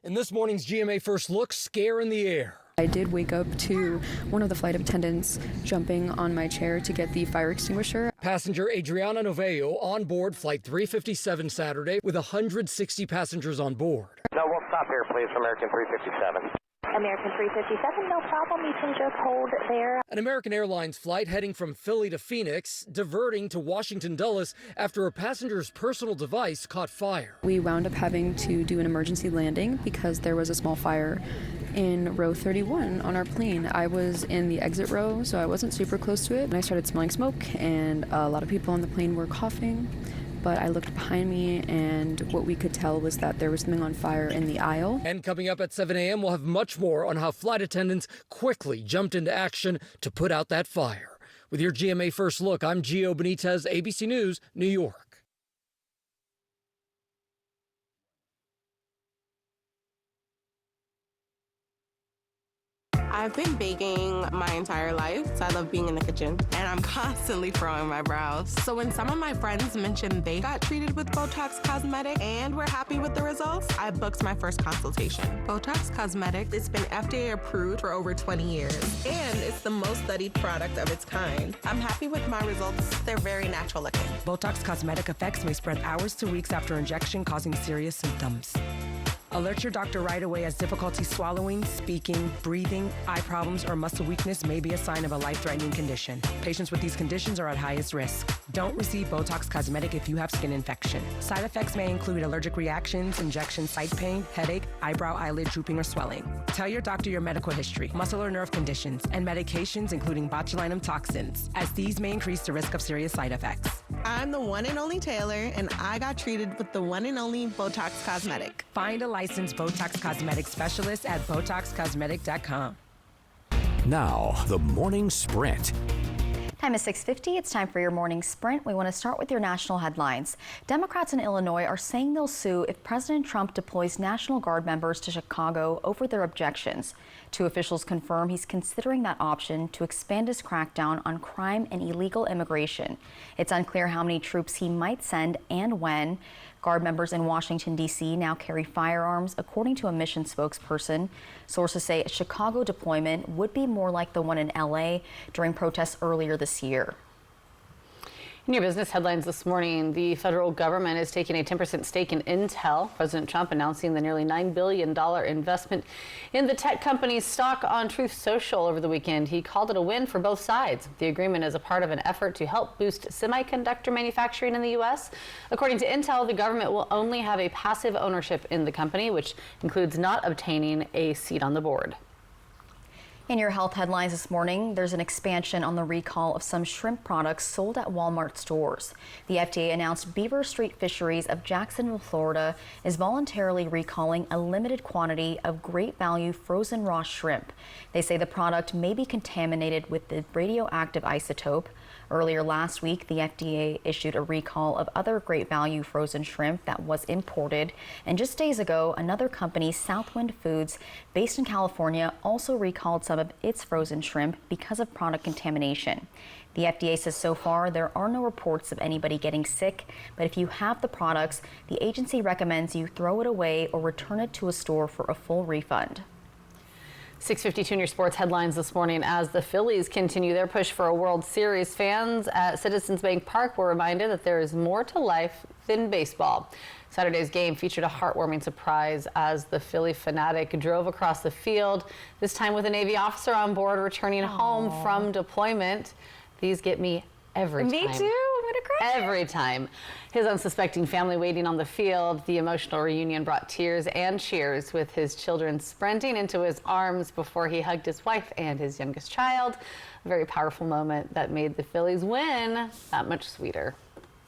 In this morning's GMA First Look, scare in the air. I did wake up to one of the flight attendants jumping on my chair to get the fire extinguisher. Passenger Adriana Novello on board Flight 357 Saturday with 160 passengers on board. No, we'll stop here, please, for American 357. American 357, no problem. You can just hold there. An American Airlines flight heading from Philly to Phoenix, diverting to Washington Dulles after a passenger's personal device caught fire. We wound up having to do an emergency landing because there was a small fire in row 31 on our plane. I was in the exit row, so I wasn't super close to it. And I started smelling smoke, and a lot of people on the plane were coughing. But I looked behind me, and what we could tell was that there was something on fire in the aisle. And coming up at 7 a.m., we'll have much more on how flight attendants quickly jumped into action to put out that fire. With your GMA First Look, I'm Gio Benitez, ABC News, New York. I've been baking my entire life, so I love being in the kitchen. And I'm constantly furrowing my brows. So when some of my friends mentioned they got treated with Botox Cosmetic and were happy with the results, I booked my first consultation. Botox Cosmetic, it's been FDA approved for over 20 years. And it's the most studied product of its kind. I'm happy with my results. They're very natural looking. Botox Cosmetic effects may spread hours to weeks after injection, causing serious symptoms. Alert your doctor right away, as difficulty swallowing, speaking, breathing, eye problems, or muscle weakness may be a sign of a life-threatening condition. Patients with these conditions are at highest risk. Don't receive Botox Cosmetic if you have skin infection. Side effects may include allergic reactions, injection site pain, headache, eyebrow, eyelid drooping, or swelling. Tell your doctor your medical history, muscle or nerve conditions, and medications including botulinum toxins, as these may increase the risk of serious side effects. I'm the one and only Taylor, and I got treated with the one and only Botox Cosmetic. Find a licensed Botox Cosmetic specialist at BotoxCosmetic.com. Now, the morning sprint. Time is 6:50. It's time for your morning sprint. We want to start with your national headlines. Democrats in Illinois are saying they'll sue if President Trump deploys National Guard members to Chicago over their objections. Two officials confirm he's considering that option to expand his crackdown on crime and illegal immigration. It's unclear how many troops he might send and when. Guard members in Washington, D.C. now carry firearms, according to a mission spokesperson. Sources say a Chicago deployment would be more like the one in L.A. during protests earlier this year. In your business headlines this morning, the federal government is taking a 10% stake in Intel. President Trump announcing the nearly $9 billion investment in the tech company's stock on Truth Social over the weekend. He called it a win for both sides. The agreement is a part of an effort to help boost semiconductor manufacturing in the U.S. According to Intel, the government will only have a passive ownership in the company, which includes not obtaining a seat on the board. In your health headlines this morning, there's an expansion on the recall of some shrimp products sold at Walmart stores. The FDA announced Beaver Street Fisheries of Jacksonville, Florida, is voluntarily recalling a limited quantity of great value frozen raw shrimp. They say the product may be contaminated with the radioactive isotope. Earlier last week, the FDA issued a recall of other great value frozen shrimp that was imported. And just days ago, another company, Southwind Foods, based in California, also recalled some of its frozen shrimp because of product contamination. The FDA says so far there are no reports of anybody getting sick, but if you have the products, the agency recommends you throw it away or return it to a store for a full refund. 6:52 in your sports headlines this morning. As the Phillies continue their push for a World Series, fans at Citizens Bank Park were reminded that there is more to life than baseball. Saturday's game featured a heartwarming surprise as the Philly fanatic drove across the field, this time with a Navy officer on board returning home from deployment. These get me every time. Me too. I'm gonna cry. Every time. His unsuspecting family waiting on the field. The emotional reunion brought tears and cheers, with his children sprinting into his arms before he hugged his wife and his youngest child. A very powerful moment that made the Phillies win that much sweeter.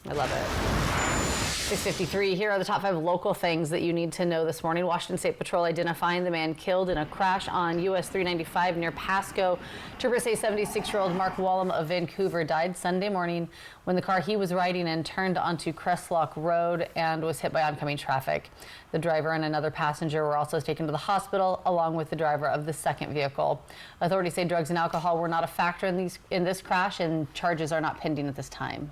I love it. 6:53. Here are the top 5 local things that you need to know this morning. Washington State Patrol identifying the man killed in a crash on US 395 near Pasco. Troopers say 76-year-old Mark Wallum of Vancouver died Sunday morning when the car he was riding in turned onto Crestlock Road and was hit by oncoming traffic. The driver and another passenger were also taken to the hospital, along with the driver of the second vehicle. Authorities say drugs and alcohol were not a factor in this crash, and charges are not pending at this time.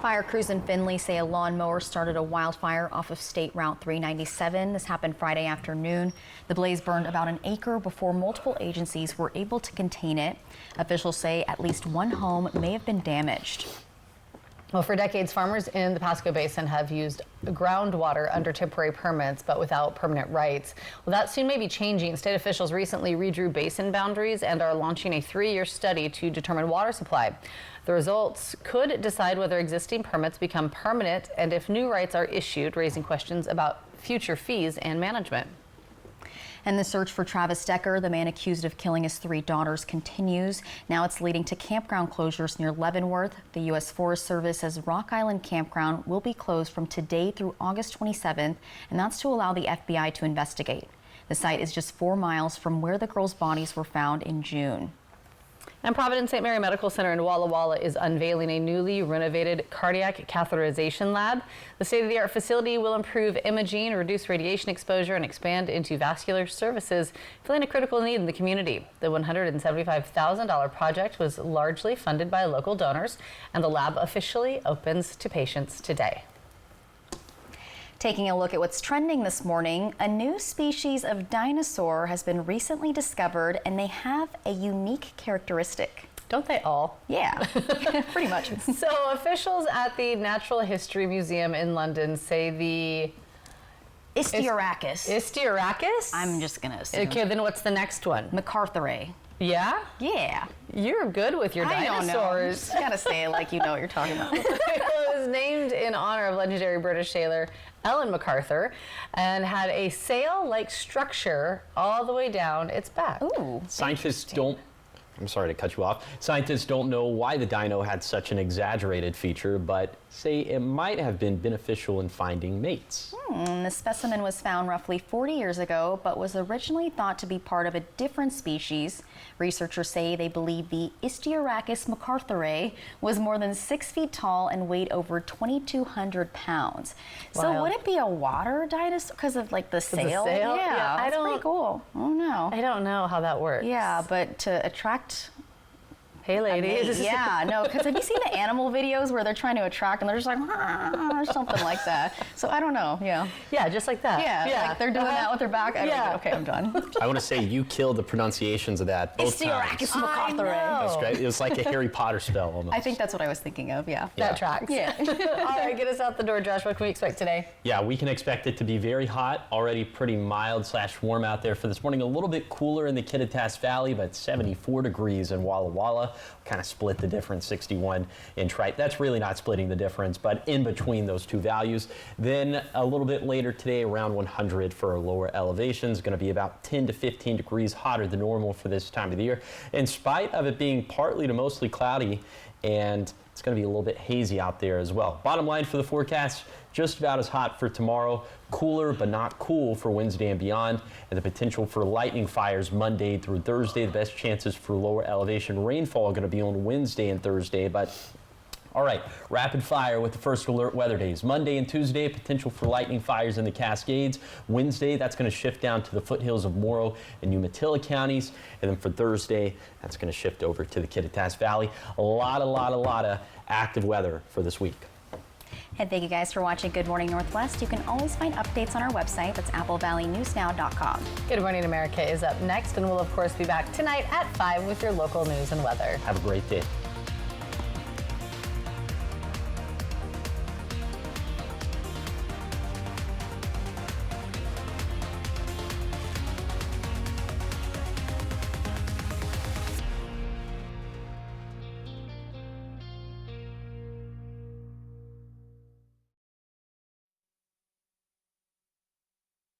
Fire crews in Findlay say a lawnmower started a wildfire off of State Route 397. This happened Friday afternoon. The blaze burned about an acre before multiple agencies were able to contain it. Officials say at least one home may have been damaged. Well, for decades, farmers in the Pasco Basin have used groundwater under temporary permits, but without permanent rights. Well, that soon may be changing. State officials recently redrew basin boundaries and are launching a 3-year study to determine water supply. The results could decide whether existing permits become permanent and if new rights are issued, raising questions about future fees and management. And the search for Travis Decker, the man accused of killing his 3 daughters, continues. Now it's leading to campground closures near Leavenworth. The U.S. Forest Service says Rock Island Campground will be closed from today through August 27th, and that's to allow the FBI to investigate. The site is just 4 miles from where the girls' bodies were found in June. And Providence St. Mary Medical Center in Walla Walla is unveiling a newly renovated cardiac catheterization lab. The state-of-the-art facility will improve imaging, reduce radiation exposure, and expand into vascular services, filling a critical need in the community. The $175,000 project was largely funded by local donors, and the lab officially opens to patients today. Taking a look at what's trending this morning, a new species of dinosaur has been recently discovered, and they have a unique characteristic. Don't they all? Yeah, pretty much. So officials at the Natural History Museum in London say the Istiorachis. Istiorachis? I'm just going to assume. Okay, then what's the next one? MacArthurae. Yeah? Yeah. You're good with your dinosaurs. You gotta say it like you know what you're talking about. It was named in honor of legendary British sailor Ellen MacArthur and had a sail-like structure all the way down its back. Ooh. I'm sorry to cut you off. Scientists don't know why the dino had such an exaggerated feature, but say it might have been beneficial in finding mates. The specimen was found roughly 40 years ago, but was originally thought to be part of a different species. Researchers say they believe the Istiorachis MacArthurae was more than 6 feet tall and weighed over 2,200 pounds. Wild. So would it be a water dinosaur because of like the sail? Yeah, I that's don't. pretty cool. I don't know. I don't know how that works. Yeah, but to attract. Hey, ladies. Yeah, no, because have you seen the animal videos where they're trying to attract and they're just like, or something like that? So I don't know, yeah. Yeah, just like that. Yeah, like they're doing that with their back. I don't know. Okay, I'm done. I want to say you killed the pronunciations of that both times. Istiorachis MacArthurae. That's great. It was like a Harry Potter spell almost. I think that's what I was thinking of, yeah. That tracks. Yeah. All right, get us out the door, Josh. What can we expect today? Yeah, we can expect it to be very hot, already pretty mild/warm out there for this morning. A little bit cooler in the Kittitas Valley, but 74 degrees in Walla Walla. Kind of split the difference, 61 in Triton. That's really not splitting the difference, but in between those two values. Then a little bit later today, around 100 for our lower elevations. Going to be about 10 to 15 degrees hotter than normal for this time of the year, in spite of it being partly to mostly cloudy, and it's going to be a little bit hazy out there as well. Bottom line for the forecast, just about as hot for tomorrow, cooler but not cool for Wednesday and beyond, and the potential for lightning fires Monday through Thursday. The best chances for lower elevation rainfall are going to be on Wednesday and Thursday, but all right, rapid fire with the first alert weather days. Monday and Tuesday, potential for lightning fires in the Cascades. Wednesday, that's going to shift down to the foothills of Morrow and Umatilla counties. And then for Thursday, that's going to shift over to the Kittitas Valley. A lot of active weather for this week. And thank you guys for watching Good Morning Northwest. You can always find updates on our website. That's applevalleyNewsNow.com. Good Morning America is up next, and we'll, of course, be back tonight at 5 with your local news and weather. Have a great day.